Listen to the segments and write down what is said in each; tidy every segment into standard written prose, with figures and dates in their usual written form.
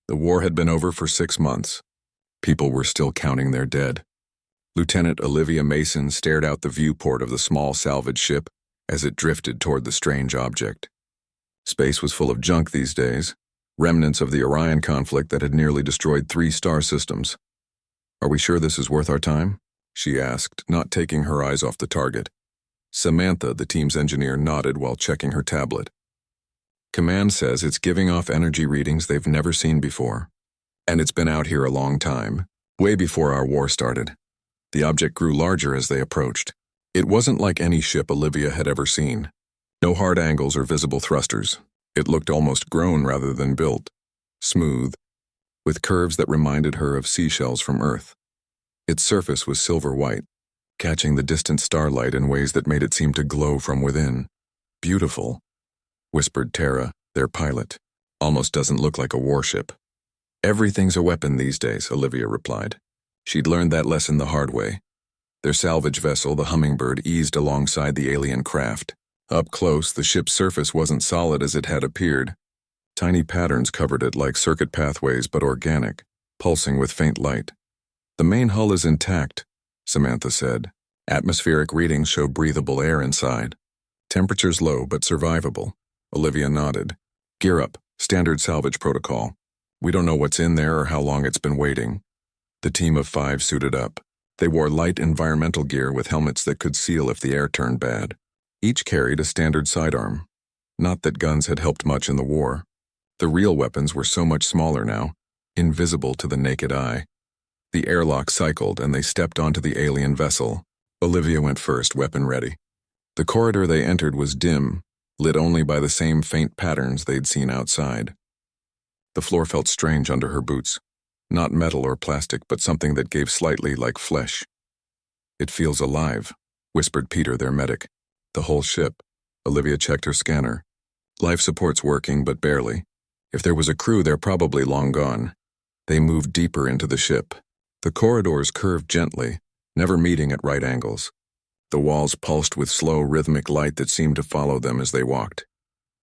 The war had been over for 6 months. People were still counting their dead. Lieutenant Olivia Mason stared out the viewport of the small salvage ship as it drifted toward the strange object. Space was full of junk these days, remnants of the Orion conflict that had nearly destroyed 3 star systems. "Are we sure this is worth our time?" she asked, not taking her eyes off the target. Samantha, the team's engineer, nodded while checking her tablet. "Command says it's giving off energy readings they've never seen before. And it's been out here a long time, way before our war started." The object grew larger as they approached. It wasn't like any ship Olivia had ever seen. No hard angles or visible thrusters. It looked almost grown rather than built. Smooth, with curves that reminded her of seashells from Earth. Its surface was silver white, catching the distant starlight in ways that made it seem to glow from within. "Beautiful," whispered Tara, their pilot. "Almost doesn't look like a warship." "Everything's a weapon these days," Olivia replied. She'd learned that lesson the hard way. Their salvage vessel, the Hummingbird, eased alongside the alien craft. Up close, the ship's surface wasn't solid as it had appeared. Tiny patterns covered it like circuit pathways, but organic, pulsing with faint light. "The main hull is intact," Samantha said. "Atmospheric readings show breathable air inside. Temperatures low, but survivable." Olivia nodded. "Gear up, standard salvage protocol. We don't know what's in there or how long it's been waiting." The team of 5 suited up. They wore light environmental gear with helmets that could seal if the air turned bad. Each carried a standard sidearm. Not that guns had helped much in the war. The real weapons were so much smaller now, invisible to the naked eye. The airlock cycled and they stepped onto the alien vessel. Olivia went first, weapon ready. The corridor they entered was dim, lit only by the same faint patterns they'd seen outside. The floor felt strange under her boots. Not metal or plastic, but something that gave slightly like flesh. "It feels alive," whispered Peter, their medic. "The whole ship." Olivia checked her scanner. "Life support's working, but barely. If there was a crew, they're probably long gone." They moved deeper into the ship. The corridors curved gently, never meeting at right angles. The walls pulsed with slow, rhythmic light that seemed to follow them as they walked.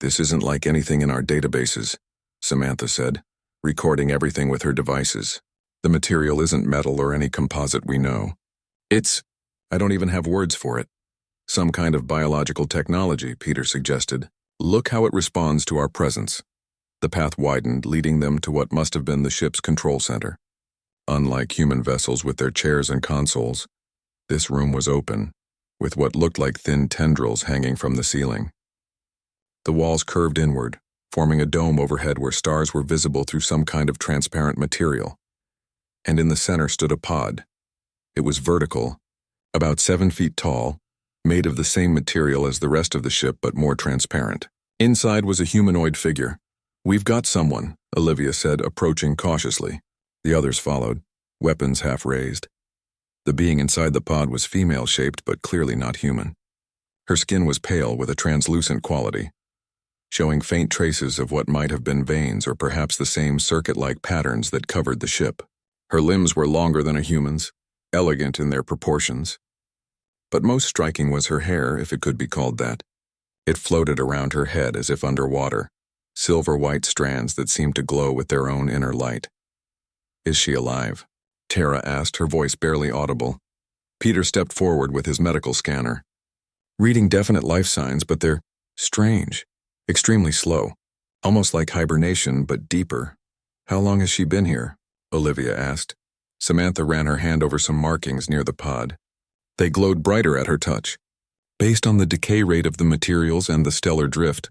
"This isn't like anything in our databases," Samantha said, recording everything with her devices. "The material isn't metal or any composite we know. I don't even have words for it. Some kind of biological technology," Peter suggested. "Look how it responds to our presence." The path widened, leading them to what must have been the ship's control center. Unlike human vessels with their chairs and consoles, this room was open, with what looked like thin tendrils hanging from the ceiling. The walls curved inward, forming a dome overhead where stars were visible through some kind of transparent material. And in the center stood a pod. It was vertical, about 7 feet tall, made of the same material as the rest of the ship but more transparent. Inside was a humanoid figure. "We've got someone," Olivia said, approaching cautiously. The others followed, weapons half raised. The being inside the pod was female-shaped but clearly not human. Her skin was pale with a translucent quality, showing faint traces of what might have been veins or perhaps the same circuit-like patterns that covered the ship. Her limbs were longer than a human's, elegant in their proportions. But most striking was her hair, if it could be called that. It floated around her head as if underwater, silver-white strands that seemed to glow with their own inner light. "Is she alive?" Tara asked, her voice barely audible. Peter stepped forward with his medical scanner. "Reading definite life signs, but they're strange. Extremely slow, almost like hibernation, but deeper." "How long has she been here?" Olivia asked. Samantha ran her hand over some markings near the pod. They glowed brighter at her touch. "Based on the decay rate of the materials and the stellar drift,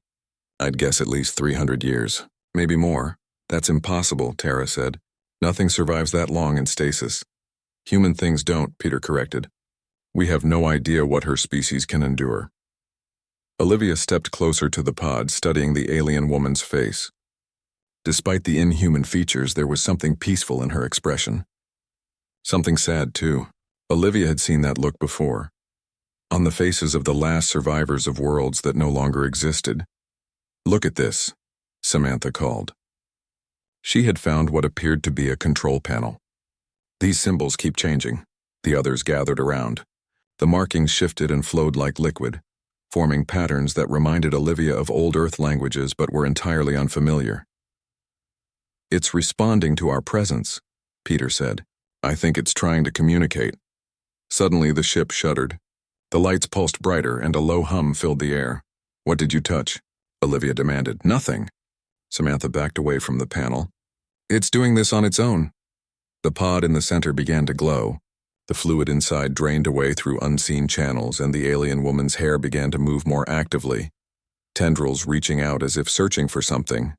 I'd guess at least 300 years. Maybe more." "That's impossible," Tara said. "Nothing survives that long in stasis." "Human things don't," Peter corrected. "We have no idea what her species can endure." Olivia stepped closer to the pod, studying the alien woman's face. Despite the inhuman features, there was something peaceful in her expression. Something sad, too. Olivia had seen that look before, on the faces of the last survivors of worlds that no longer existed. "Look at this," Samantha called. She had found what appeared to be a control panel. "These symbols keep changing." The others gathered around. The markings shifted and flowed like liquid, forming patterns that reminded Olivia of old Earth languages but were entirely unfamiliar. It's responding to our presence, Peter said. I think it's trying to communicate. Suddenly the ship shuddered. The lights pulsed brighter and a low hum filled the air. What did you touch? Olivia demanded. Nothing. Samantha backed away from the panel. It's doing this on its own. The pod in the center began to glow. The fluid inside drained away through unseen channels and the alien woman's hair began to move more actively, tendrils reaching out as if searching for something.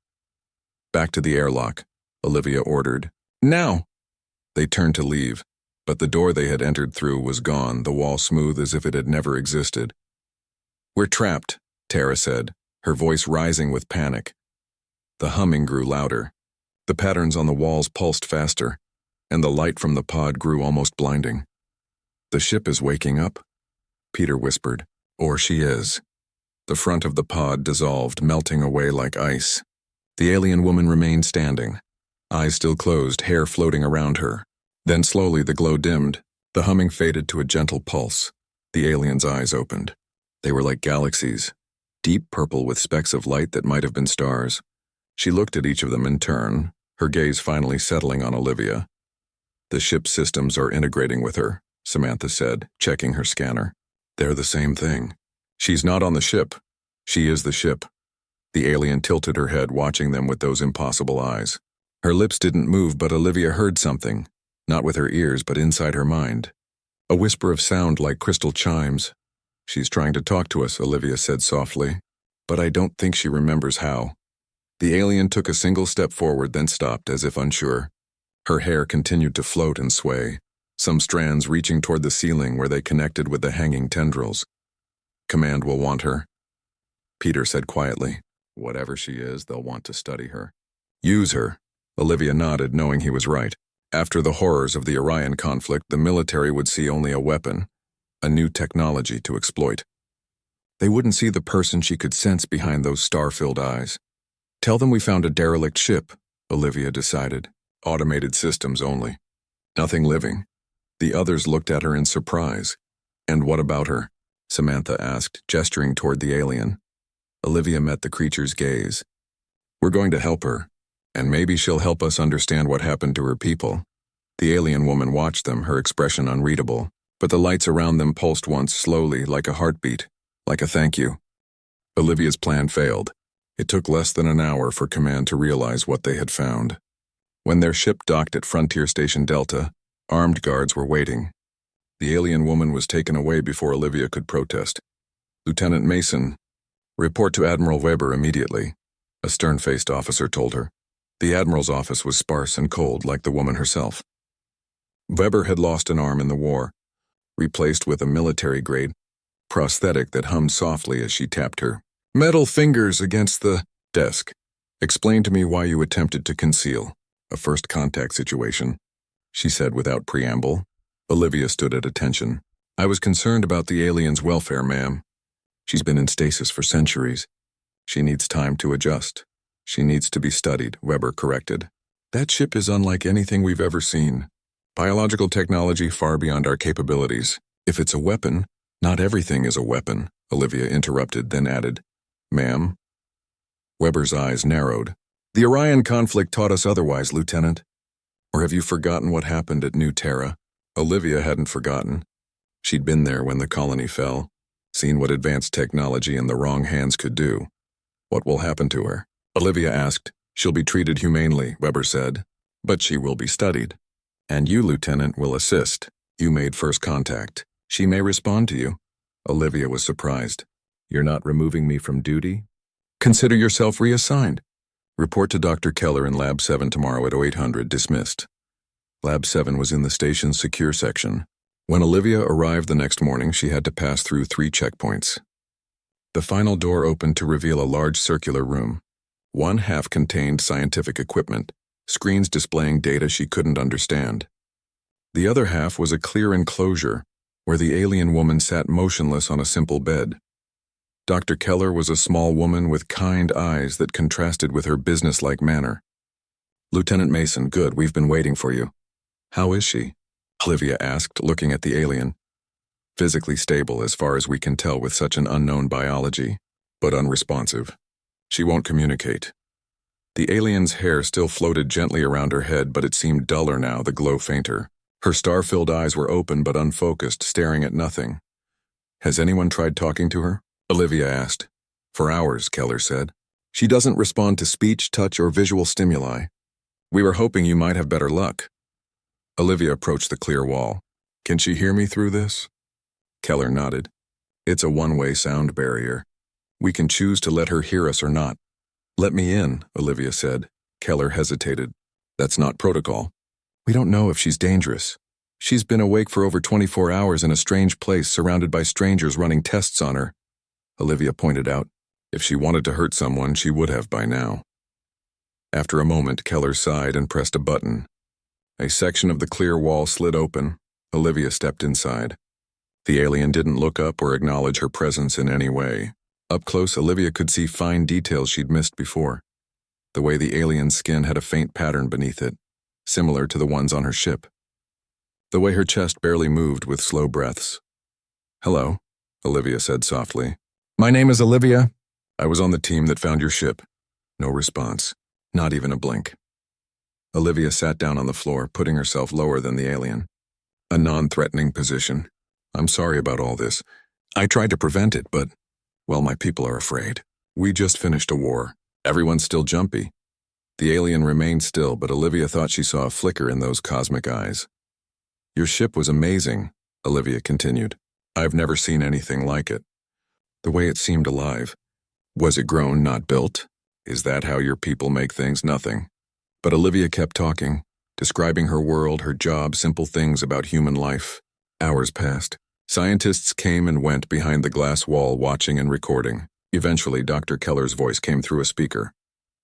Back to the airlock, Olivia ordered. Now! They turned to leave, but the door they had entered through was gone, the wall smooth as if it had never existed. We're trapped, Tara said, her voice rising with panic. The humming grew louder. The patterns on the walls pulsed faster, and the light from the pod grew almost blinding. The ship is waking up, Peter whispered. Or she is. The front of the pod dissolved, melting away like ice. The alien woman remained standing, eyes still closed, hair floating around her. Then slowly the glow dimmed. The humming faded to a gentle pulse. The alien's eyes opened. They were like galaxies, deep purple with specks of light that might have been stars. She looked at each of them in turn, her gaze finally settling on Olivia. The ship's systems are integrating with her, Samantha said, checking her scanner. They're the same thing. She's not on the ship. She is the ship. The alien tilted her head, watching them with those impossible eyes. Her lips didn't move, but Olivia heard something, not with her ears, but inside her mind. A whisper of sound like crystal chimes. She's trying to talk to us, Olivia said softly, but I don't think she remembers how. The alien took a single step forward, then stopped as if unsure. Her hair continued to float and sway, some strands reaching toward the ceiling where they connected with the hanging tendrils. Command will want her, Peter said quietly. Whatever she is, they'll want to study her. Use her, Olivia nodded, knowing he was right. After the horrors of the Orion conflict, the military would see only a weapon, a new technology to exploit. They wouldn't see the person she could sense behind those star-filled eyes. Tell them we found a derelict ship, Olivia decided. Automated systems only. Nothing living. The others looked at her in surprise. And what about her? Samantha asked, gesturing toward the alien. Olivia met the creature's gaze. We're going to help her, and maybe she'll help us understand what happened to her people. The alien woman watched them, her expression unreadable, but the lights around them pulsed once slowly, like a heartbeat, like a thank you. Olivia's plan failed. It took less than an hour for Command to realize what they had found. When their ship docked at Frontier Station Delta, armed guards were waiting. The alien woman was taken away before Olivia could protest. Lieutenant Mason, report to Admiral Weber immediately, a stern-faced officer told her. The Admiral's office was sparse and cold, like the woman herself. Weber had lost an arm in the war, replaced with a military-grade prosthetic that hummed softly as she tapped her metal fingers against the desk. Explain to me why you attempted to conceal. A first contact situation, she said without preamble. Olivia stood at attention. I was concerned about the alien's welfare, ma'am. She's been in stasis for centuries. She needs time to adjust. She needs to be studied, Weber corrected. That ship is unlike anything we've ever seen. Biological technology far beyond our capabilities. If it's a weapon, not everything is a weapon, Olivia interrupted, then added, Ma'am. Weber's eyes narrowed. The Orion conflict taught us otherwise, Lieutenant. Or have you forgotten what happened at New Terra? Olivia hadn't forgotten. She'd been there when the colony fell, seen what advanced technology in the wrong hands could do. What will happen to her? Olivia asked. She'll be treated humanely, Weber said, but she will be studied. And you, Lieutenant, will assist. You made first contact. She may respond to you. Olivia was surprised. You're not removing me from duty? Consider yourself reassigned. Report to Dr. Keller in Lab 7 tomorrow at 0800, dismissed. Lab 7 was in the station's secure section. When Olivia arrived the next morning, she had to pass through 3 checkpoints. The final door opened to reveal a large circular room. One half contained scientific equipment, screens displaying data she couldn't understand. The other half was a clear enclosure where the alien woman sat motionless on a simple bed. Dr. Keller was a small woman with kind eyes that contrasted with her businesslike manner. Lieutenant Mason, good, we've been waiting for you. How is she? Olivia asked, looking at the alien. Physically stable as far as we can tell with such an unknown biology, but unresponsive. She won't communicate. The alien's hair still floated gently around her head, but it seemed duller now, the glow fainter. Her star-filled eyes were open but unfocused, staring at nothing. Has anyone tried talking to her? Olivia asked. For hours, Keller said. She doesn't respond to speech, touch, or visual stimuli. We were hoping you might have better luck. Olivia approached the clear wall. Can she hear me through this? Keller nodded. It's a one-way sound barrier. We can choose to let her hear us or not. Let me in, Olivia said. Keller hesitated. That's not protocol. We don't know if she's dangerous. She's been awake for over 24 hours in a strange place, surrounded by strangers running tests on her. Olivia pointed out. If she wanted to hurt someone, she would have by now. After a moment, Keller sighed and pressed a button. A section of the clear wall slid open. Olivia stepped inside. The alien didn't look up or acknowledge her presence in any way. Up close, Olivia could see fine details she'd missed before. The way the alien's skin had a faint pattern beneath it, similar to the ones on her ship. The way her chest barely moved with slow breaths. Hello, Olivia said softly. My name is Olivia. I was on the team that found your ship. No response, not even a blink. Olivia sat down on the floor, putting herself lower than the alien. A non-threatening position. I'm sorry about all this. I tried to prevent it, but, well, my people are afraid. We just finished a war. Everyone's still jumpy. The alien remained still, but Olivia thought she saw a flicker in those cosmic eyes. Your ship was amazing, Olivia continued. I've never seen anything like it. The way it seemed alive. Was it grown, not built? Is that how your people make things? Nothing. But Olivia kept talking, describing her world, her job, simple things about human life. Hours passed. Scientists came and went behind the glass wall, watching and recording. Eventually, Dr. Keller's voice came through a speaker.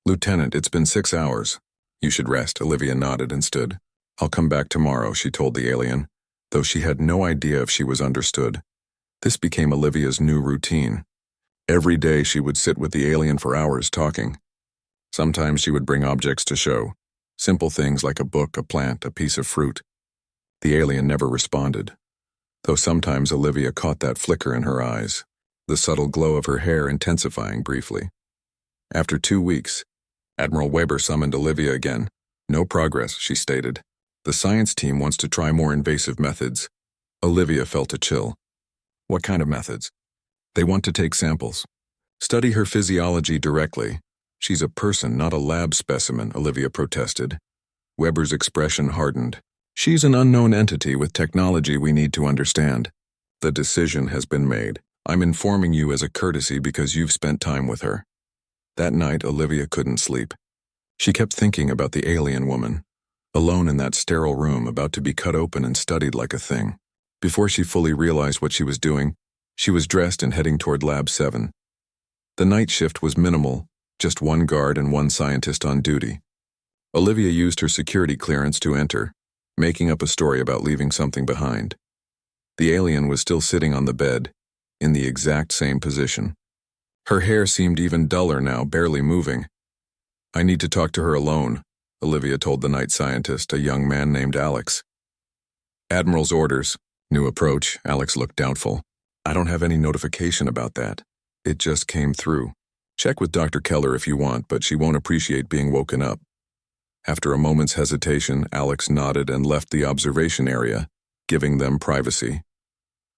Lieutenant, it's been 6 hours. You should rest. Olivia nodded and stood. I'll come back tomorrow, she told the alien, though she had no idea if she was understood. This became Olivia's new routine. Every day she would sit with the alien for hours talking. Sometimes she would bring objects to show, simple things like a book, a plant, a piece of fruit. The alien never responded, though sometimes Olivia caught that flicker in her eyes, the subtle glow of her hair intensifying briefly. After 2 weeks, Admiral Weber summoned Olivia again. No progress, she stated. The science team wants to try more invasive methods. Olivia felt a chill. What kind of methods? They want to take samples. Study her physiology directly. She's a person, not a lab specimen, Olivia protested. Weber's expression hardened. She's an unknown entity with technology we need to understand. The decision has been made. I'm informing you as a courtesy because you've spent time with her. That night, Olivia couldn't sleep. She kept thinking about the alien woman, alone in that sterile room, about to be cut open and studied like a thing. Before she fully realized what she was doing, she was dressed and heading toward Lab 7. The night shift was minimal, just one guard and one scientist on duty. Olivia used her security clearance to enter, making up a story about leaving something behind. The alien was still sitting on the bed, in the exact same position. Her hair seemed even duller now, barely moving. I need to talk to her alone, Olivia told the night scientist, a young man named Alex. Admiral's orders. New approach. Alex looked doubtful. I don't have any notification about that. It just came through. Check with Dr. Keller if you want, but she won't appreciate being woken up. After a moment's hesitation, Alex nodded and left the observation area, giving them privacy.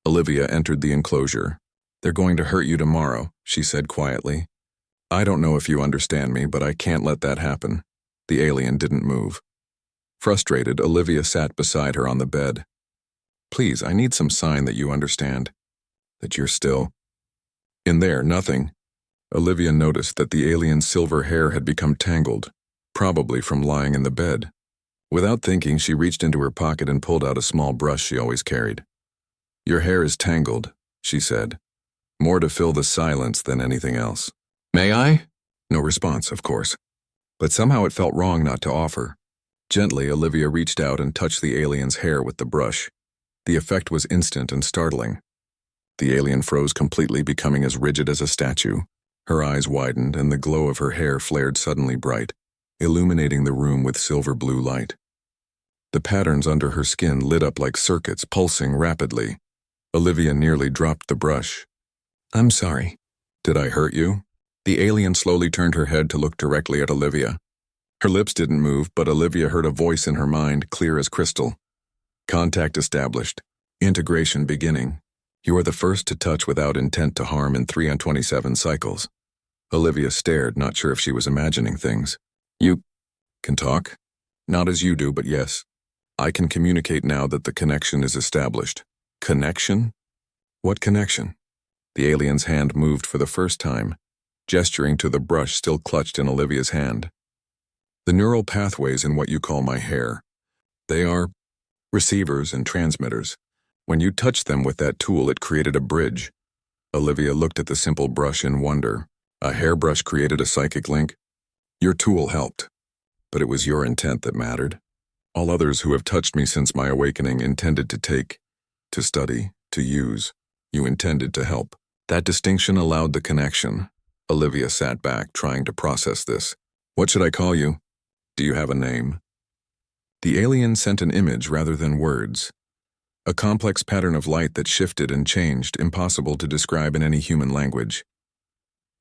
Olivia entered the enclosure. They're going to hurt you tomorrow, she said quietly. I don't know if you understand me, but I can't let that happen. The alien didn't move. Frustrated, Olivia sat beside her on the bed. Please, I need some sign that you understand. That you're still. In there, nothing. Olivia noticed that the alien's silver hair had become tangled, probably from lying in the bed. Without thinking, she reached into her pocket and pulled out a small brush she always carried. Your hair is tangled, she said, more to fill the silence than anything else. May I? No response, of course. But somehow it felt wrong not to offer. Gently, Olivia reached out and touched the alien's hair with the brush. The effect was instant and startling. The alien froze completely, becoming as rigid as a statue. Her eyes widened, and the glow of her hair flared suddenly bright, illuminating the room with silver-blue light. The patterns under her skin lit up like circuits, pulsing rapidly. Olivia nearly dropped the brush. I'm sorry. Did I hurt you? The alien slowly turned her head to look directly at Olivia. Her lips didn't move, but Olivia heard a voice in her mind, clear as crystal. Contact established. Integration beginning. You are the first to touch without intent to harm in 327 cycles. Olivia stared, not sure if she was imagining things. You can talk? Not as you do, but yes. I can communicate now that the connection is established. Connection? What connection? The alien's hand moved for the first time, gesturing to the brush still clutched in Olivia's hand. The neural pathways in what you call my hair. They are receivers and transmitters. When you touched them with that tool, it created a bridge. Olivia looked at the simple brush in wonder. A hairbrush created a psychic link? Your tool helped, but it was your intent that mattered. All others who have touched me since my awakening intended to take, to study, to use. You intended to help. That distinction allowed the connection. Olivia sat back, trying to process this. What should I call you? Do you have a name? The alien sent an image rather than words. A complex pattern of light that shifted and changed, impossible to describe in any human language.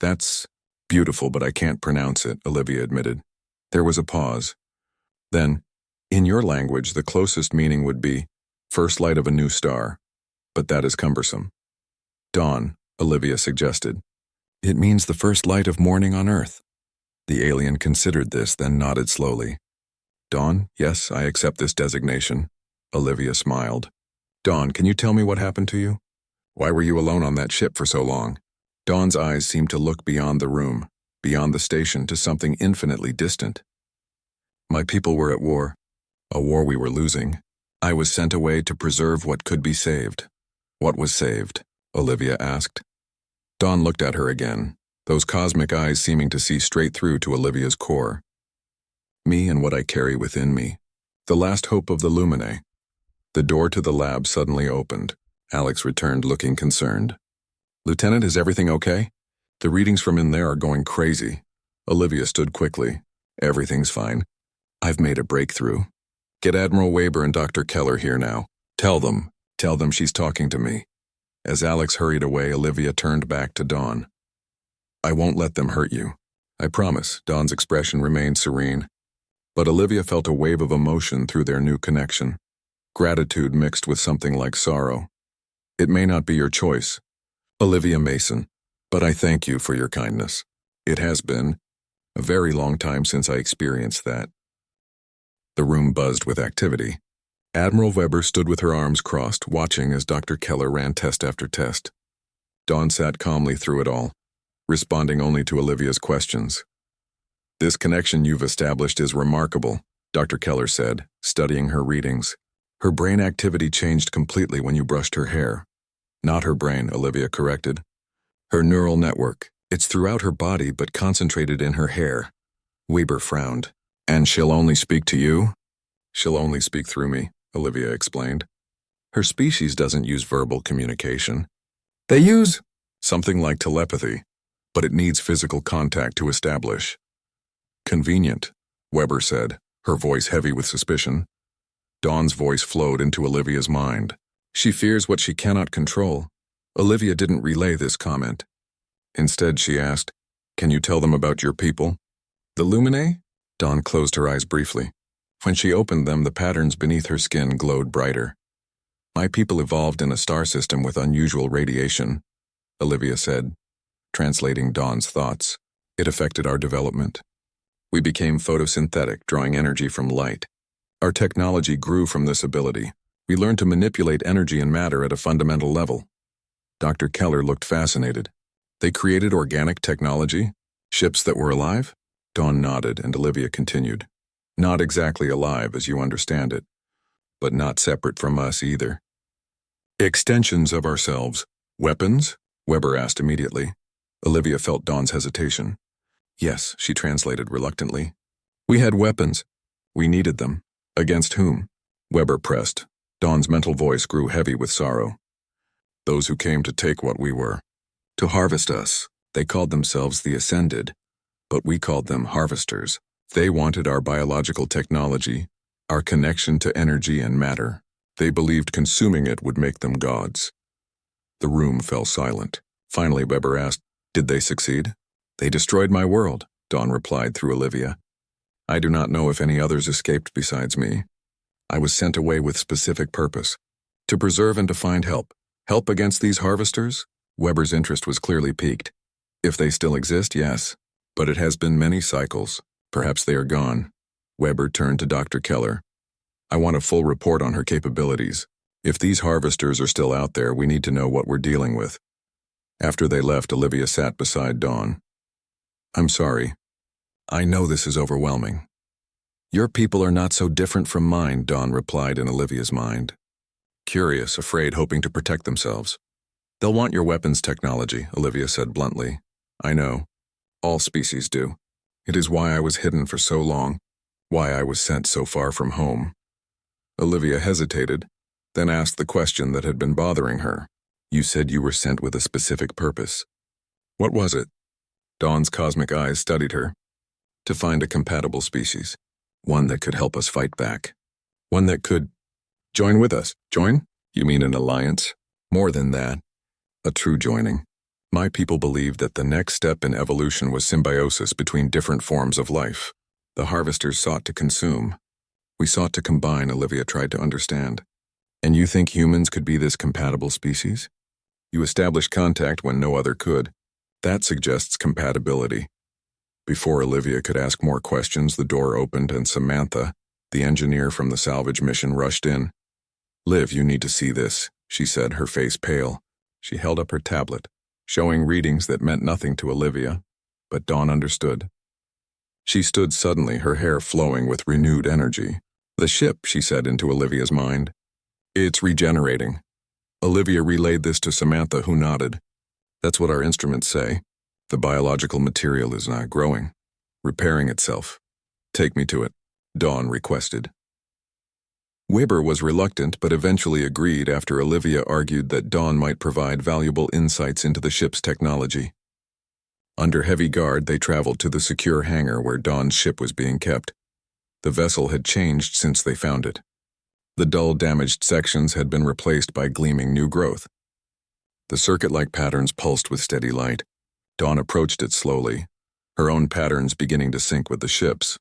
That's beautiful, but I can't pronounce it, Olivia admitted. There was a pause. Then, in your language, the closest meaning would be first light of a new star, but that is cumbersome. Dawn, Olivia suggested. It means the first light of morning on Earth. The alien considered this, then nodded slowly. Dawn, yes, I accept this designation. Olivia smiled. Dawn, can you tell me what happened to you? Why were you alone on that ship for so long? Dawn's eyes seemed to look beyond the room, beyond the station, to something infinitely distant. My people were at war, a war we were losing. I was sent away to preserve what could be saved. What was saved? Olivia asked. Dawn looked at her again, those cosmic eyes seeming to see straight through to Olivia's core. Me and what I carry within me. The last hope of the Lumine. The door to the lab suddenly opened. Alex returned, looking concerned. Lieutenant, is everything okay? The readings from in there are going crazy. Olivia stood quickly. Everything's fine. I've made a breakthrough. Get Admiral Weber and Dr. Keller here now. Tell them she's talking to me. As Alex hurried away, Olivia turned back to Dawn. I won't let them hurt you. I promise. Dawn's expression remained serene. But Olivia felt a wave of emotion through their new connection. Gratitude mixed with something like sorrow. It may not be your choice, Olivia Mason, but I thank you for your kindness. It has been a very long time since I experienced that. The room buzzed with activity. Admiral Weber stood with her arms crossed, watching as Dr. Keller ran test after test. Dawn sat calmly through it all, responding only to Olivia's questions. This connection you've established is remarkable, Dr. Keller said, studying her readings. Her brain activity changed completely when you brushed her hair. Not her brain, Olivia corrected. Her neural network. It's throughout her body but concentrated in her hair. Weber frowned. And she'll only speak to you? She'll only speak through me, Olivia explained. Her species doesn't use verbal communication. They use something like telepathy, but it needs physical contact to establish. Convenient, Weber said, her voice heavy with suspicion. Dawn's voice flowed into Olivia's mind. She fears what she cannot control. Olivia didn't relay this comment. Instead, she asked, Can you tell them about your people? The Lumine? Dawn closed her eyes briefly. When she opened them, the patterns beneath her skin glowed brighter. My people evolved in a star system with unusual radiation, Olivia said, translating Dawn's thoughts. It affected our development. We became photosynthetic, drawing energy from light. Our technology grew from this ability. We learned to manipulate energy and matter at a fundamental level. Dr. Keller looked fascinated. They created organic technology? Ships that were alive? Dawn nodded, and Olivia continued. Not exactly alive as you understand it, but not separate from us either. Extensions of ourselves. Weapons? Weber asked immediately. Olivia felt Dawn's hesitation. Yes, she translated reluctantly. We had weapons. We needed them. Against whom? Weber pressed. Dawn's mental voice grew heavy with sorrow. Those who came to take what we were. To harvest us. They called themselves the Ascended, but we called them harvesters. They wanted our biological technology, our connection to energy and matter. They believed consuming it would make them gods. The room fell silent. Finally, Weber asked, Did they succeed? They destroyed my world, Dawn replied through Olivia. I do not know if any others escaped besides me. I was sent away with specific purpose. To preserve and to find help. Help against these harvesters? Weber's interest was clearly piqued. If they still exist, yes. But it has been many cycles. Perhaps they are gone. Weber turned to Dr. Keller. I want a full report on her capabilities. If these harvesters are still out there, we need to know what we're dealing with. After they left, Olivia sat beside Dawn. I'm sorry. I know this is overwhelming. Your people are not so different from mine, Dawn replied in Olivia's mind. Curious, afraid, hoping to protect themselves. They'll want your weapons technology, Olivia said bluntly. I know. All species do. It is why I was hidden for so long, why I was sent so far from home. Olivia hesitated, then asked the question that had been bothering her. You said you were sent with a specific purpose. What was it? Dawn's cosmic eyes studied her. To find a compatible species. One that could help us fight back. One that could join with us. Join? You mean an alliance? More than that. A true joining. My people believed that the next step in evolution was symbiosis between different forms of life. The harvesters sought to consume. We sought to combine, Olivia tried to understand. And you think humans could be this compatible species? You established contact when no other could. That suggests compatibility. Before Olivia could ask more questions, the door opened and Samantha, the engineer from the salvage mission, rushed in. Liv, you need to see this, she said, her face pale. She held up her tablet, showing readings that meant nothing to Olivia, but Dawn understood. She stood suddenly, her hair flowing with renewed energy. The ship, she said into Olivia's mind. It's regenerating. Olivia relayed this to Samantha, who nodded. That's what our instruments say. The biological material is not growing, repairing itself. Take me to it, Dawn requested. Weber was reluctant but eventually agreed after Olivia argued that Dawn might provide valuable insights into the ship's technology. Under heavy guard, they traveled to the secure hangar where Dawn's ship was being kept. The vessel had changed since they found it. The dull, damaged sections had been replaced by gleaming new growth. The circuit-like patterns pulsed with steady light. Dawn approached it slowly, her own patterns beginning to sync with the ship's.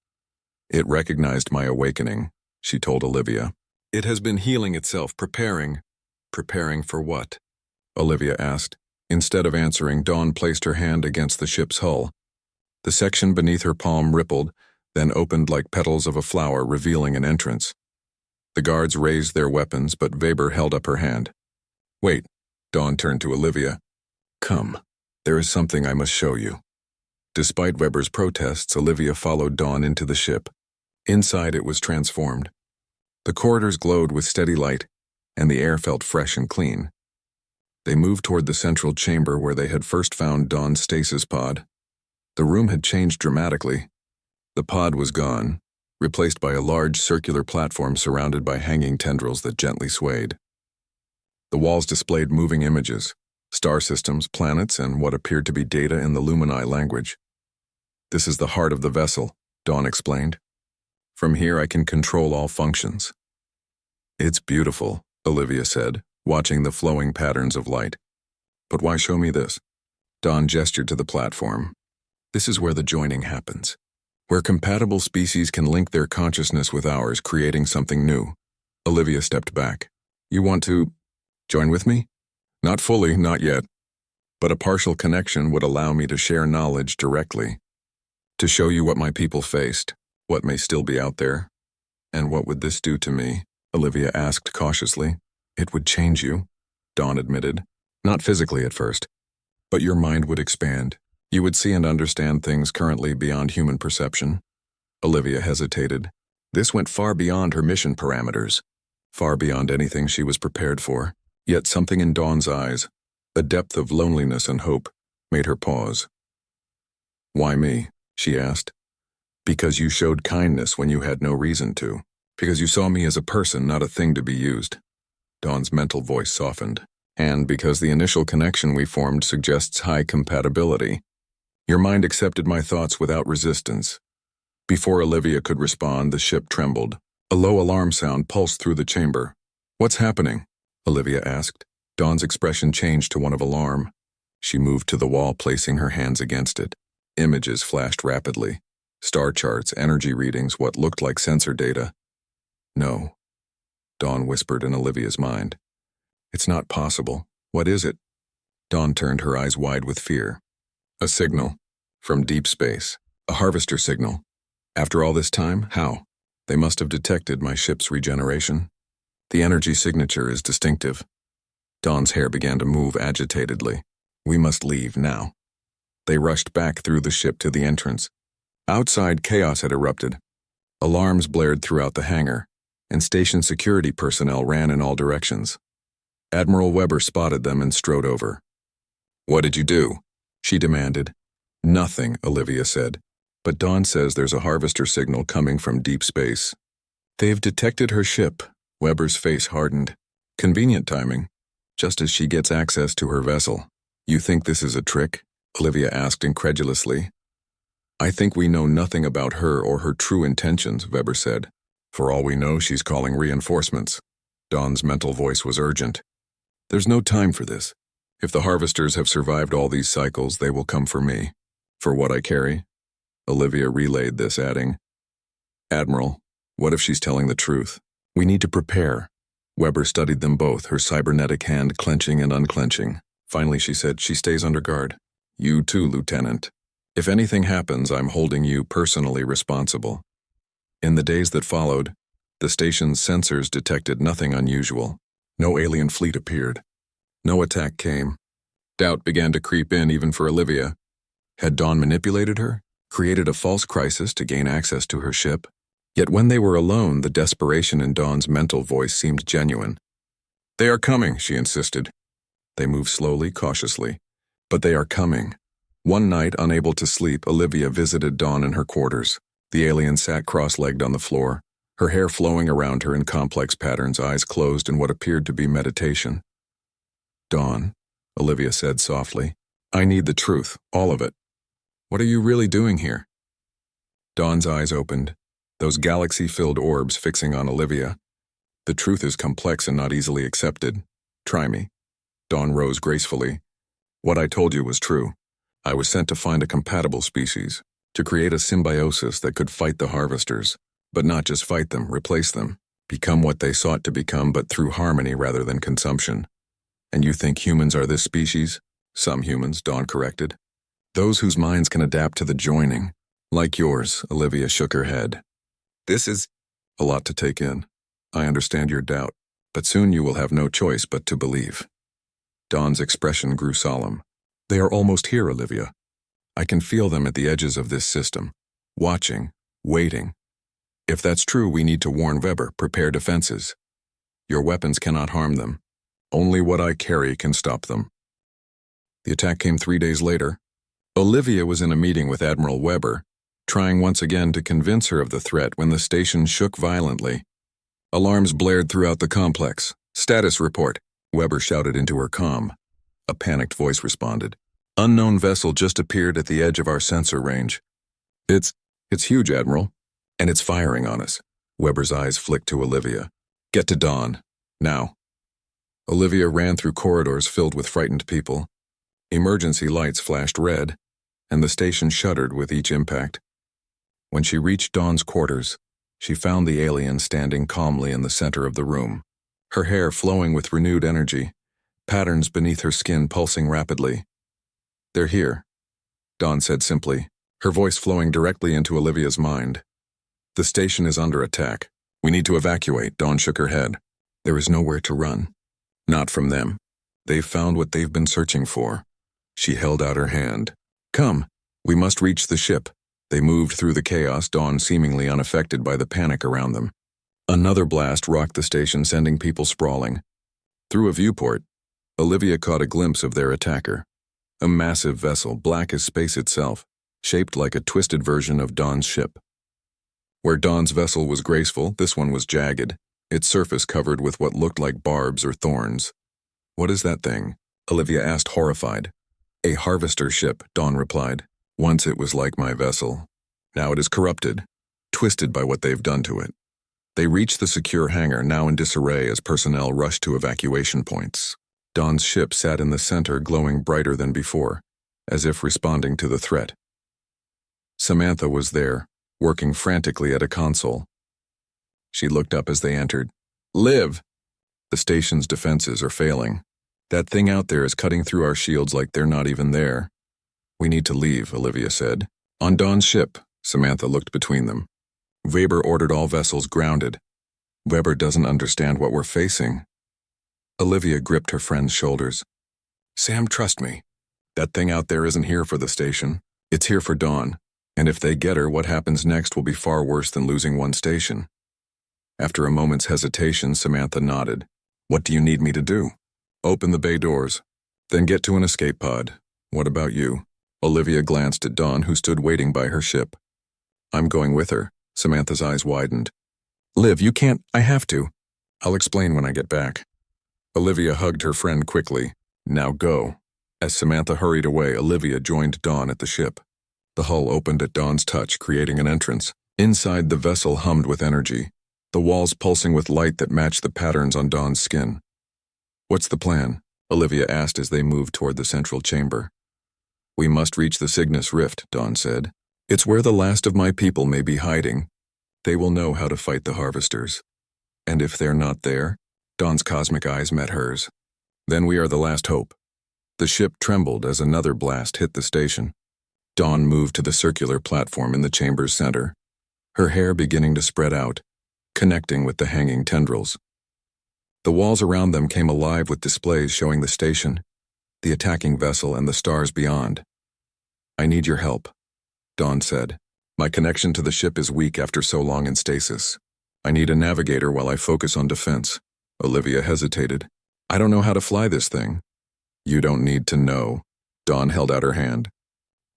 It recognized my awakening, she told Olivia. It has been healing itself, preparing. Preparing for what? Olivia asked. Instead of answering, Dawn placed her hand against the ship's hull. The section beneath her palm rippled, then opened like petals of a flower, revealing an entrance. The guards raised their weapons, but Weber held up her hand. Wait, Dawn turned to Olivia. Come, there is something I must show you. Despite Weber's protests, Olivia followed Dawn into the ship. Inside it was transformed. The corridors glowed with steady light, and the air felt fresh and clean. They moved toward the central chamber where they had first found Dawn's stasis pod. The room had changed dramatically. The pod was gone, replaced by a large circular platform surrounded by hanging tendrils that gently swayed. The walls displayed moving images, star systems, planets, and what appeared to be data in the Lumini language. This is the heart of the vessel, Dawn explained. From here I can control all functions. It's beautiful, Olivia said, watching the flowing patterns of light. But why show me this? Dawn gestured to the platform. This is where the joining happens, where compatible species can link their consciousness with ours, creating something new. Olivia stepped back. You want to join with me? Not fully, not yet. But a partial connection would allow me to share knowledge directly. To show you what my people faced, what may still be out there. And what would this do to me? Olivia asked cautiously. It would change you, Dawn admitted. Not physically at first, but your mind would expand. You would see and understand things currently beyond human perception. Olivia hesitated. This went far beyond her mission parameters, far beyond anything she was prepared for. Yet something in Dawn's eyes, a depth of loneliness and hope, made her pause. Why me? She asked. Because you showed kindness when you had no reason to. Because you saw me as a person, not a thing to be used. Dawn's mental voice softened. And because the initial connection we formed suggests high compatibility. Your mind accepted my thoughts without resistance. Before Olivia could respond, the ship trembled. A low alarm sound pulsed through the chamber. What's happening? Olivia asked. Dawn's expression changed to one of alarm. She moved to the wall, placing her hands against it. Images flashed rapidly. Star charts, energy readings, what looked like sensor data. No, Dawn whispered in Olivia's mind. It's not possible. What is it? Dawn turned her eyes wide with fear. A signal. From deep space. A harvester signal. After all this time, how? They must have detected my ship's regeneration. The energy signature is distinctive. Dawn's hair began to move agitatedly. We must leave now. They rushed back through the ship to the entrance. Outside, chaos had erupted. Alarms blared throughout the hangar, and station security personnel ran in all directions. Admiral Weber spotted them and strode over. What did you do? She demanded. Nothing, Olivia said. But Dawn says there's a harvester signal coming from deep space. They've detected her ship. Weber's face hardened. Convenient timing. Just as she gets access to her vessel. You think this is a trick? Olivia asked incredulously. I think we know nothing about her or her true intentions, Weber said. For all we know, she's calling reinforcements. Dawn's mental voice was urgent. There's no time for this. If the harvesters have survived all these cycles, they will come for me. For what I carry? Olivia relayed this, adding, Admiral, what if she's telling the truth? We need to prepare. Weber studied them both, her cybernetic hand clenching and unclenching. Finally, she said, she stays under guard. You too, Lieutenant. If anything happens, I'm holding you personally responsible. In the days that followed, the station's sensors detected nothing unusual. No alien fleet appeared. No attack came. Doubt began to creep in even for Olivia. Had Dawn manipulated her, created a false crisis to gain access to her ship? Yet when they were alone, the desperation in Dawn's mental voice seemed genuine. They are coming, she insisted. They moved slowly, cautiously. But they are coming. One night, unable to sleep, Olivia visited Dawn in her quarters. The alien sat cross-legged on the floor, her hair flowing around her in complex patterns, eyes closed in what appeared to be meditation. Dawn, Olivia said softly, I need the truth, all of it. What are you really doing here? Dawn's eyes opened, those galaxy-filled orbs fixing on Olivia. The truth is complex and not easily accepted. Try me. Dawn rose gracefully. What I told you was true. I was sent to find a compatible species, to create a symbiosis that could fight the harvesters, but not just fight them, replace them, become what they sought to become, but through harmony rather than consumption. And you think humans are this species? Some humans, Dawn corrected. Those whose minds can adapt to the joining. Like yours, Olivia shook her head. This is a lot to take in. I understand your doubt, but soon you will have no choice but to believe. Dawn's expression grew solemn. They are almost here, Olivia. I can feel them at the edges of this system, watching, waiting. If that's true, we need to warn Weber, prepare defenses. Your weapons cannot harm them. Only what I carry can stop them. The attack came 3 days later. Olivia was in a meeting with Admiral Weber, trying once again to convince her of the threat when the station shook violently. Alarms blared throughout the complex. Status report, Weber shouted into her comm. A panicked voice responded. Unknown vessel just appeared at the edge of our sensor range. It's huge, Admiral, and it's firing on us. Weber's eyes flicked to Olivia. Get to Dawn, now. Olivia ran through corridors filled with frightened people. Emergency lights flashed red, and the station shuddered with each impact. When she reached Dawn's quarters, she found the alien standing calmly in the center of the room, her hair flowing with renewed energy, patterns beneath her skin pulsing rapidly. They're here, Dawn said simply, her voice flowing directly into Olivia's mind. The station is under attack. We need to evacuate, Dawn shook her head. There is nowhere to run. Not from them. They've found what they've been searching for. She held out her hand. Come, we must reach the ship. They moved through the chaos, Dawn seemingly unaffected by the panic around them. Another blast rocked the station, sending people sprawling. Through a viewport, Olivia caught a glimpse of their attacker. A massive vessel, black as space itself, shaped like a twisted version of Dawn's ship. Where Dawn's vessel was graceful, this one was jagged, its surface covered with what looked like barbs or thorns. What is that thing? Olivia asked, horrified. A harvester ship, Dawn replied. Once it was like my vessel. Now it is corrupted, twisted by what they've done to it. They reached the secure hangar, now in disarray as personnel rushed to evacuation points. Dawn's ship sat in the center, glowing brighter than before, as if responding to the threat. Samantha was there, working frantically at a console. She looked up as they entered. "Liv! The station's defenses are failing. That thing out there is cutting through our shields like they're not even there." "We need to leave," Olivia said. "On Dawn's ship." Samantha looked between them. "Weber ordered all vessels grounded. Weber doesn't understand what we're facing." Olivia gripped her friend's shoulders. "Sam, trust me. That thing out there isn't here for the station. It's here for Dawn. And if they get her, what happens next will be far worse than losing one station." After a moment's hesitation, Samantha nodded. "What do you need me to do?" "Open the bay doors. Then get to an escape pod. What about you?" Olivia glanced at Dawn, who stood waiting by her ship. "I'm going with her." Samantha's eyes widened. "Liv, you can't. I have to. I'll explain when I get back." Olivia hugged her friend quickly. "Now go." As Samantha hurried away, Olivia joined Dawn at the ship. The hull opened at Dawn's touch, creating an entrance. Inside, the vessel hummed with energy, the walls pulsing with light that matched the patterns on Dawn's skin. "What's the plan?" Olivia asked as they moved toward the central chamber. "We must reach the Cygnus Rift," Dawn said. "It's where the last of my people may be hiding. They will know how to fight the Harvesters. And if they're not there," Dawn's cosmic eyes met hers, "then we are the last hope." The ship trembled as another blast hit the station. Dawn moved to the circular platform in the chamber's center, her hair beginning to spread out, connecting with the hanging tendrils. The walls around them came alive with displays showing the station, the attacking vessel, and the stars beyond. "I need your help," Dawn said. "My connection to the ship is weak after so long in stasis. I need a navigator while I focus on defense." Olivia hesitated. "I don't know how to fly this thing." "You don't need to know." Dawn held out her hand.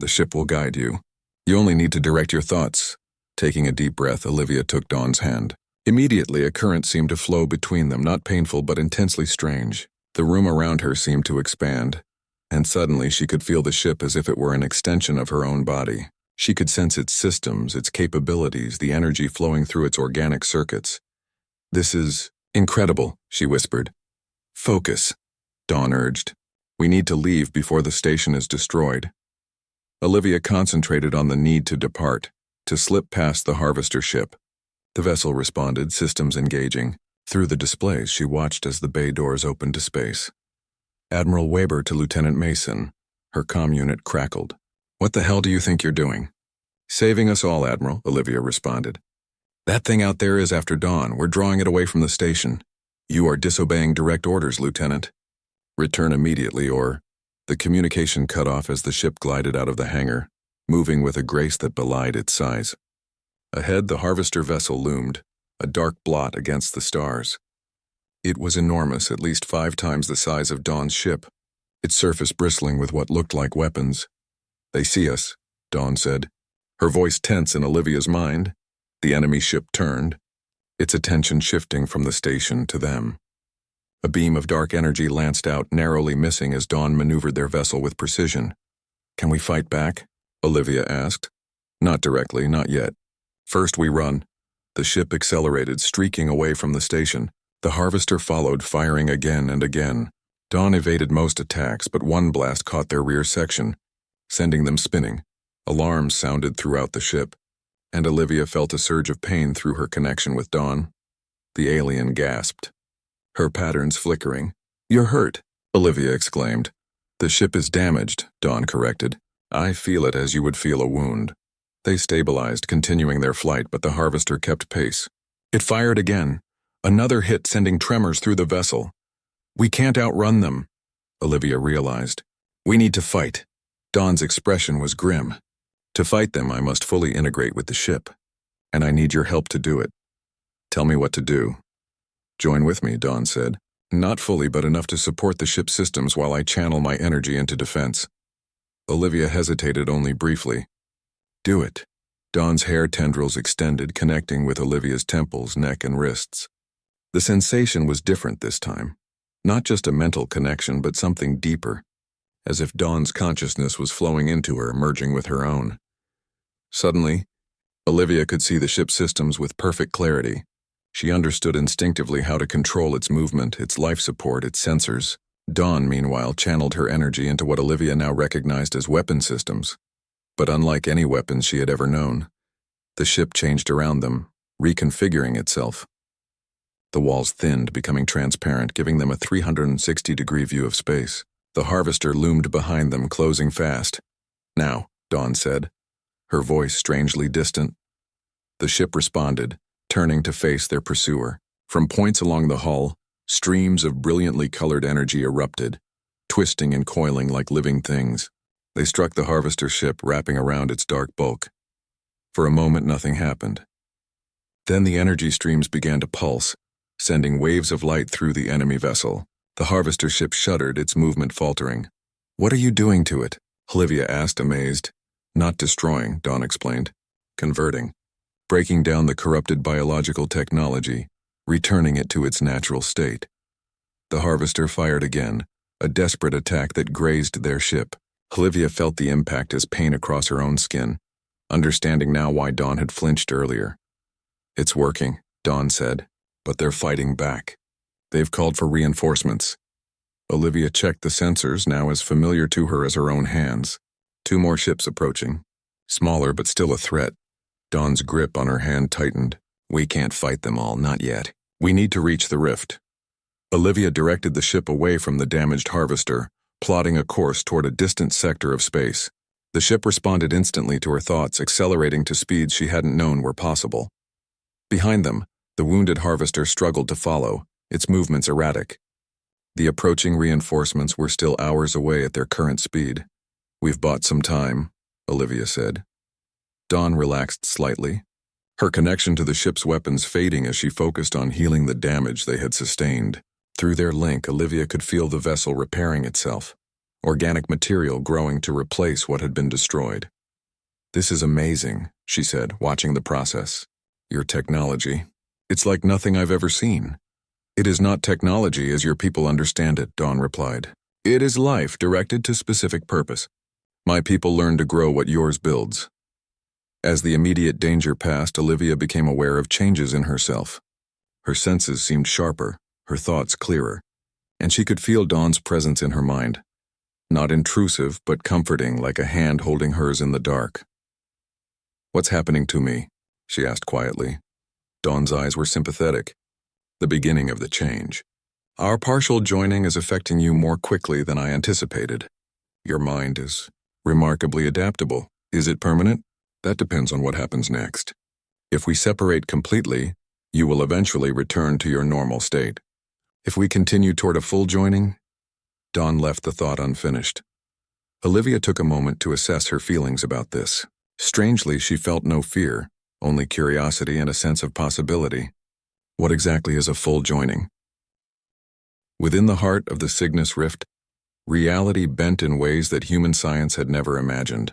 "The ship will guide you. You only need to direct your thoughts." Taking a deep breath, Olivia took Dawn's hand. Immediately, a current seemed to flow between them, not painful but intensely strange. The room around her seemed to expand, and suddenly she could feel the ship as if it were an extension of her own body. She could sense its systems, its capabilities, the energy flowing through its organic circuits. "This is incredible," she whispered. "Focus," Dawn urged. "We need to leave before the station is destroyed." Olivia concentrated on the need to depart, to slip past the Harvester ship. The vessel responded, systems engaging. Through the displays, she watched as the bay doors opened to space. "Admiral Weber to Lieutenant Mason." Her comm unit crackled. "What the hell do you think you're doing?" "Saving us all, Admiral," Olivia responded. "That thing out there is after Dawn. We're drawing it away from the station." "You are disobeying direct orders, Lieutenant. Return immediately or—" The communication cut off as the ship glided out of the hangar, moving with a grace that belied its size. Ahead, the Harvester vessel loomed, a dark blot against the stars. It was enormous, at least 5 times the size of Dawn's ship, its surface bristling with what looked like weapons. "They see us," Dawn said, her voice tense in Olivia's mind. The enemy ship turned, its attention shifting from the station to them. A beam of dark energy lanced out, narrowly missing as Dawn maneuvered their vessel with precision. "Can we fight back?" Olivia asked. "Not directly, not yet. First we run." The ship accelerated, streaking away from the station. The Harvester followed, firing again and again. Dawn evaded most attacks, but one blast caught their rear section, sending them spinning. Alarms sounded throughout the ship, and Olivia felt a surge of pain through her connection with Dawn. The alien gasped, her patterns flickering. "You're hurt," Olivia exclaimed. "The ship is damaged," Dawn corrected. "I feel it as you would feel a wound." They stabilized, continuing their flight, but the Harvester kept pace. It fired again, another hit sending tremors through the vessel. "We can't outrun them," Olivia realized. "We need to fight." Dawn's expression was grim. "To fight them, I must fully integrate with the ship, and I need your help to do it." "Tell me what to do." "Join with me," Dawn said. "Not fully, but enough to support the ship's systems while I channel my energy into defense." Olivia hesitated only briefly. "Do it." Dawn's hair tendrils extended, connecting with Olivia's temples, neck, and wrists. The sensation was different this time. Not just a mental connection, but something deeper, as if Dawn's consciousness was flowing into her, merging with her own. Suddenly, Olivia could see the ship's systems with perfect clarity. She understood instinctively how to control its movement, its life support, its sensors. Dawn, meanwhile, channeled her energy into what Olivia now recognized as weapon systems. But unlike any weapons she had ever known, The ship changed around them, reconfiguring itself. The walls thinned, becoming transparent, giving them a 360-degree view of space. The harvester loomed behind them, closing fast. "Now," Dawn said, her voice strangely distant. The ship responded, turning to face their pursuer. From points along the hull, streams of brilliantly colored energy erupted, twisting and coiling like living things. They struck the harvester ship, wrapping around its dark bulk. For a moment, nothing happened. Then the energy streams began to pulse, sending waves of light through the enemy vessel. The harvester ship shuddered, its movement faltering. "What are you doing to it?" Olivia asked, amazed. "Not destroying," Dawn explained. "Converting. Breaking down the corrupted biological technology, returning it to its natural state." The harvester fired again, a desperate attack that grazed their ship. Olivia felt the impact as pain across her own skin, understanding now why Dawn had flinched earlier. "It's working," Dawn said, "but they're fighting back. They've called for reinforcements." Olivia checked the sensors, now as familiar to her as her own hands. 2 more ships approaching. Smaller, but still a threat. Dawn's grip on her hand tightened. "We can't fight them all, not yet. We need to reach the rift." Olivia directed the ship away from the damaged harvester, plotting a course toward a distant sector of space. The ship responded instantly to her thoughts, accelerating to speeds she hadn't known were possible. Behind them, the wounded harvester struggled to follow, its movements erratic. The approaching reinforcements were still hours away at their current speed. "We've bought some time," Olivia said. Dawn relaxed slightly, her connection to the ship's weapons fading as she focused on healing the damage they had sustained. Through their link, Olivia could feel the vessel repairing itself, organic material growing to replace what had been destroyed. "This is amazing," she said, watching the process. "Your technology. It's like nothing I've ever seen." "It is not technology as your people understand it," Dawn replied. "It is life directed to specific purpose. My people learn to grow what yours builds." As the immediate danger passed, Olivia became aware of changes in herself. Her senses seemed sharper, her thoughts clearer, and she could feel Dawn's presence in her mind. Not intrusive, but comforting, like a hand holding hers in the dark. "What's happening to me?" she asked quietly. Dawn's eyes were sympathetic. "The beginning of the change. Our partial joining is affecting you more quickly than I anticipated. Your mind is remarkably adaptable. Is it permanent? That depends on what happens next. If we separate completely, you will eventually return to your normal state. If we continue toward a full joining..." Dawn left the thought unfinished. Olivia took a moment to assess her feelings about this. Strangely, she felt no fear, only curiosity and a sense of possibility. What exactly is a full joining? Within the heart of the Cygnus Rift, reality bent in ways that human science had never imagined.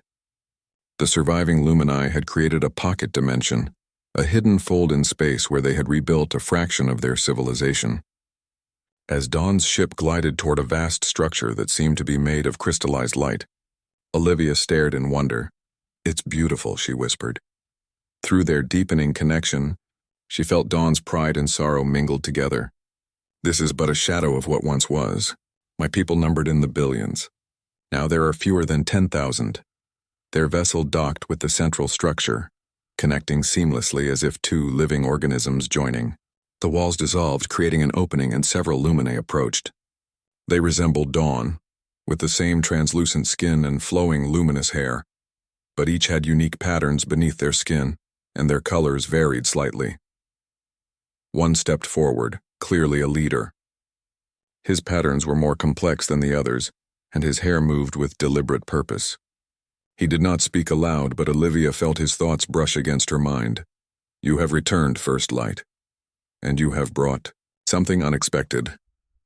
The surviving lumini had created a pocket dimension, a hidden fold in space where they had rebuilt a fraction of their civilization. As Dawn's ship glided toward a vast structure that seemed to be made of crystallized light, Olivia stared in wonder. "It's beautiful," she whispered. Through their deepening connection, she felt Dawn's pride and sorrow mingled together. "This is but a shadow of what once was. My people numbered in the billions. Now there are fewer than 10,000. Their vessel docked with the central structure, connecting seamlessly as if 2 living organisms joining. The walls dissolved, creating an opening, and several luminae approached. They resembled Dawn, with the same translucent skin and flowing luminous hair, but each had unique patterns beneath their skin, and their colors varied slightly. One stepped forward, clearly a leader. His patterns were more complex than the others, and his hair moved with deliberate purpose. He did not speak aloud, but Olivia felt his thoughts brush against her mind. "You have returned, First Light. And you have brought something unexpected."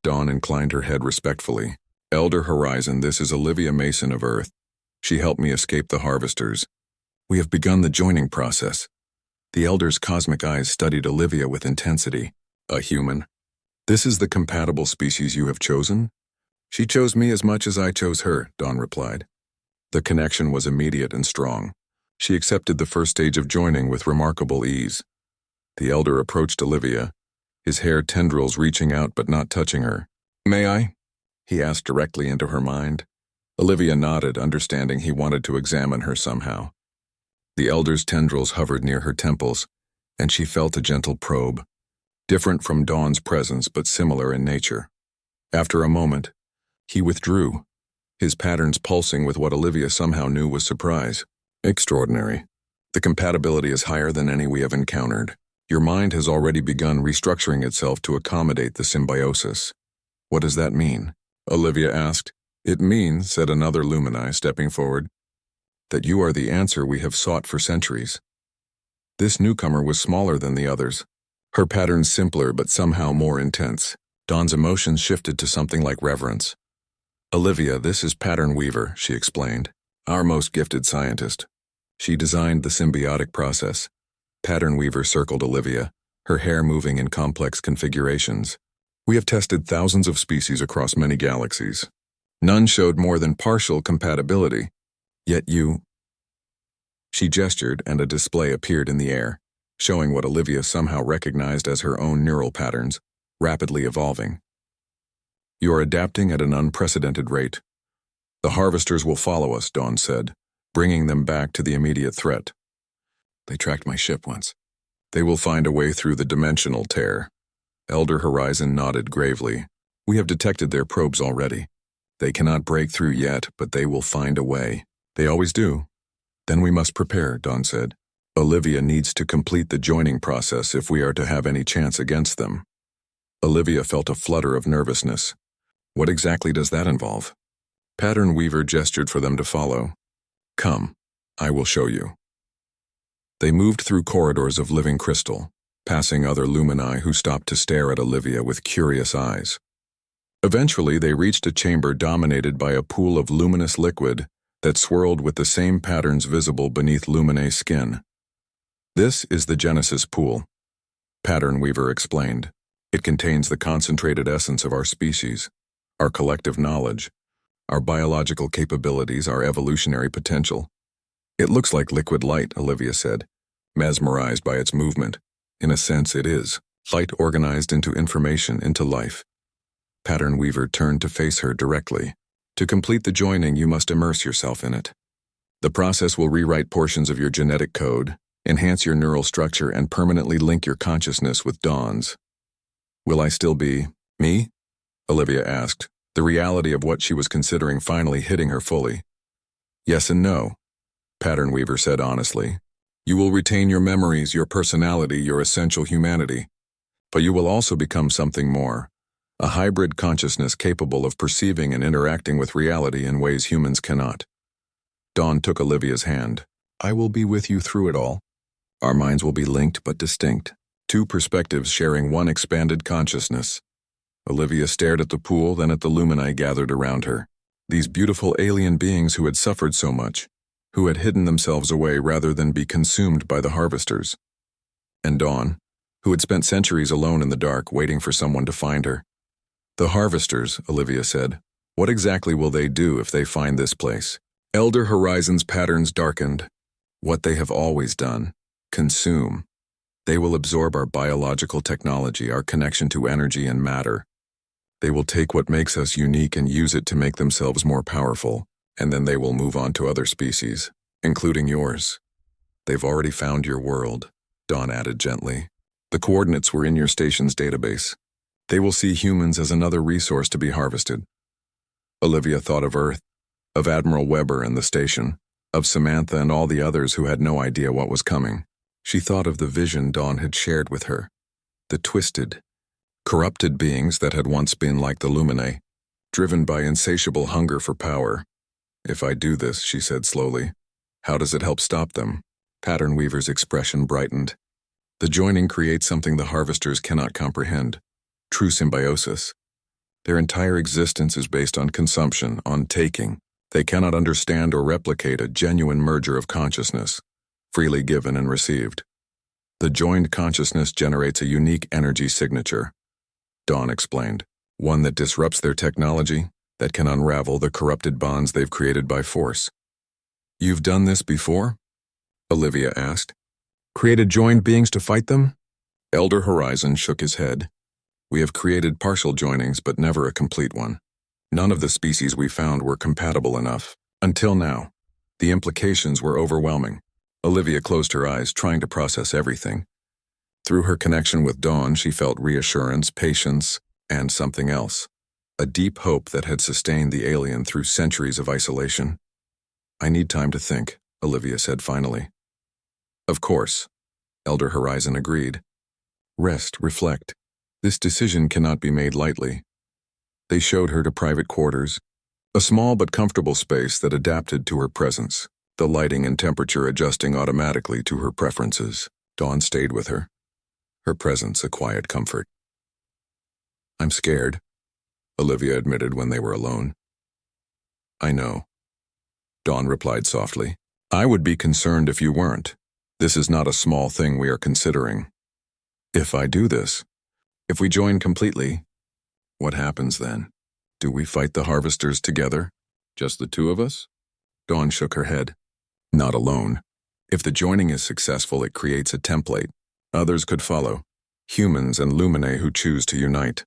Dawn inclined her head respectfully. "Elder Horizon, this is Olivia Mason of Earth. She helped me escape the harvesters. We have begun the joining process." The Elder's cosmic eyes studied Olivia with intensity. "A human. This is the compatible species you have chosen?" "She chose me as much as I chose her," Dawn replied. The connection was immediate and strong. She accepted the first stage of joining with remarkable ease. The Elder approached Olivia, his hair tendrils reaching out but not touching her. "May I?" he asked directly into her mind. Olivia nodded, understanding he wanted to examine her somehow. The elder's tendrils hovered near her temples, and she felt a gentle probe, different from Dawn's presence but similar in nature. After a moment, he withdrew, his patterns pulsing with what Olivia somehow knew was surprise. Extraordinary. The compatibility is higher than any we have encountered. Your mind has already begun restructuring itself to accommodate the symbiosis. What does that mean? Olivia asked. It means, said another Lumini, stepping forward, that you are the answer we have sought for centuries. This newcomer was smaller than the others, her patterns simpler but somehow more intense. Dawn's emotions shifted to something like reverence. Olivia, this is Pattern Weaver, she explained, our most gifted scientist. She designed the symbiotic process. Pattern Weaver circled Olivia, her hair moving in complex configurations. We have tested thousands of species across many galaxies. None showed more than partial compatibility. Yet you... She gestured, and a display appeared in the air, showing what Olivia somehow recognized as her own neural patterns, rapidly evolving. You are adapting at an unprecedented rate. The harvesters will follow us, Dawn said, bringing them back to the immediate threat. They tracked my ship once. They will find a way through the dimensional tear. Elder Horizon nodded gravely. We have detected their probes already. They cannot break through yet, but they will find a way. They always do. Then we must prepare, Dawn said. Olivia needs to complete the joining process if we are to have any chance against them. Olivia felt a flutter of nervousness. What exactly does that involve? Pattern Weaver gestured for them to follow. Come, I will show you. They moved through corridors of living crystal, passing other Lumini who stopped to stare at Olivia with curious eyes. Eventually, they reached a chamber dominated by a pool of luminous liquid that swirled with the same patterns visible beneath Luminae's skin. This is the Genesis Pool, Pattern Weaver explained. It contains the concentrated essence of our species, our collective knowledge, our biological capabilities, our evolutionary potential. It looks like liquid light, Olivia said, mesmerized by its movement. In a sense, it is. Light organized into information, into life. Pattern Weaver turned to face her directly. To complete the joining, you must immerse yourself in it. The process will rewrite portions of your genetic code, enhance your neural structure, and permanently link your consciousness with Dawn's. Will I still be me? Olivia asked, the reality of what she was considering finally hitting her fully. Yes and no, Pattern Weaver said honestly. You will retain your memories, your personality, your essential humanity. But you will also become something more. A hybrid consciousness capable of perceiving and interacting with reality in ways humans cannot. Dawn took Olivia's hand. I will be with you through it all. Our minds will be linked but distinct. Two perspectives sharing one expanded consciousness. Olivia stared at the pool, then at the Lumini gathered around her. These beautiful alien beings who had suffered so much, who had hidden themselves away rather than be consumed by the harvesters. And Dawn, who had spent centuries alone in the dark waiting for someone to find her. The harvesters, Olivia said. What exactly will they do if they find this place? Elder Horizon's patterns darkened. What they have always done. Consume. They will absorb our biological technology, our connection to energy and matter. They will take what makes us unique and use it to make themselves more powerful, and then they will move on to other species, including yours. They've already found your world, Dawn added gently. The coordinates were in your station's database. They will see humans as another resource to be harvested. Olivia thought of Earth, of Admiral Weber and the station, of Samantha and all the others who had no idea what was coming. She thought of the vision Dawn had shared with her, the twisted, corrupted beings that had once been like the Luminae, driven by insatiable hunger for power. If I do this, she said slowly, how does it help stop them? Pattern Weaver's expression brightened. The joining creates something the harvesters cannot comprehend. True symbiosis. Their entire existence is based on consumption, on taking. They cannot understand or replicate a genuine merger of consciousness, freely given and received. The joined consciousness generates a unique energy signature, Dawn explained, one that disrupts their technology, that can unravel the corrupted bonds they've created by force. You've done this before? Olivia asked. Created joined beings to fight them? Elder Horizon shook his head. We have created partial joinings, but never a complete one. None of the species we found were compatible enough. Until now. The implications were overwhelming. Olivia closed her eyes, trying to process everything. Through her connection with Dawn, she felt reassurance, patience, and something else. A deep hope that had sustained the alien through centuries of isolation. "I need time to think," Olivia said finally. "Of course," Elder Horizon agreed. "Rest, reflect. This decision cannot be made lightly." They showed her to private quarters, a small but comfortable space that adapted to her presence, the lighting and temperature adjusting automatically to her preferences. Dawn stayed with her, her presence a quiet comfort. "I'm scared," Olivia admitted when they were alone. "I know," Dawn replied softly. "I would be concerned if you weren't. This is not a small thing we are considering. If I do this, if we join completely, what happens then? Do we fight the harvesters together? Just the two of us?" Dawn shook her head. "Not alone. If the joining is successful, it creates a template. Others could follow. Humans and Luminae who choose to unite.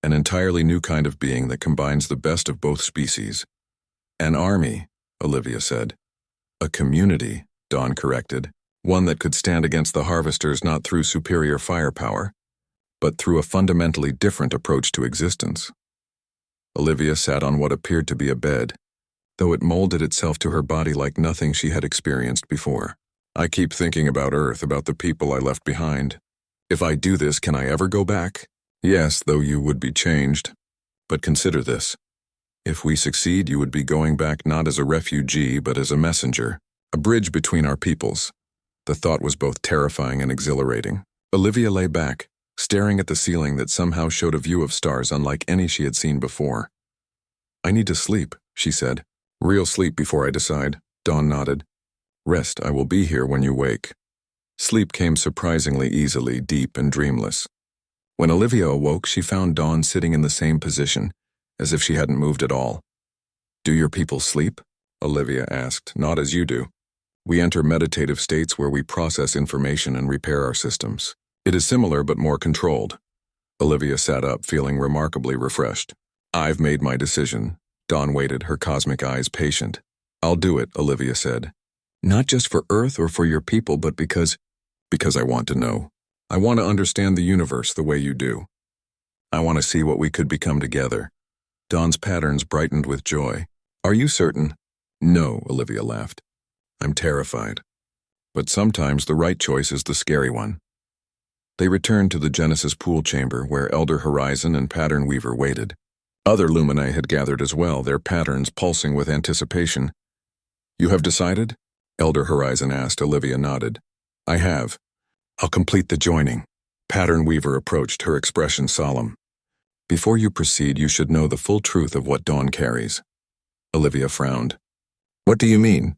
An entirely new kind of being that combines the best of both species." "An army," Olivia said. "A community," Dawn corrected. "One that could stand against the harvesters not through superior firepower, but through a fundamentally different approach to existence." Olivia sat on what appeared to be a bed, though it molded itself to her body like nothing she had experienced before. "I keep thinking about Earth, about the people I left behind. If I do this, can I ever go back? Yes, though you would be changed. But consider this. If we succeed, you would be going back not as a refugee, but as a messenger, a bridge between our peoples." The thought was both terrifying and exhilarating. Olivia lay back, staring at the ceiling that somehow showed a view of stars unlike any she had seen before. "I need to sleep," she said. "Real sleep before I decide," Dawn nodded. "Rest, I will be here when you wake." Sleep came surprisingly easily, deep and dreamless. When Olivia awoke, she found Dawn sitting in the same position, as if she hadn't moved at all. "Do your people sleep?" Olivia asked. "Not as you do. We enter meditative states where we process information and repair our systems. It is similar but more controlled." Olivia sat up, feeling remarkably refreshed. "I've made my decision." Dawn waited, her cosmic eyes patient. "I'll do it," Olivia said. "Not just for Earth or for your people, but because I want to know. I want to understand the universe the way you do. I want to see what we could become together." Dawn's patterns brightened with joy. "Are you certain?" "No," Olivia laughed. "I'm terrified. But sometimes the right choice is the scary one." They returned to the Genesis pool chamber where Elder Horizon and Pattern Weaver waited. Other Luminae had gathered as well, their patterns pulsing with anticipation. "You have decided?" Elder Horizon asked. Olivia nodded. "I have. I'll complete the joining." Pattern Weaver approached, her expression solemn. "Before you proceed, you should know the full truth of what Dawn carries." Olivia frowned. "What do you mean?"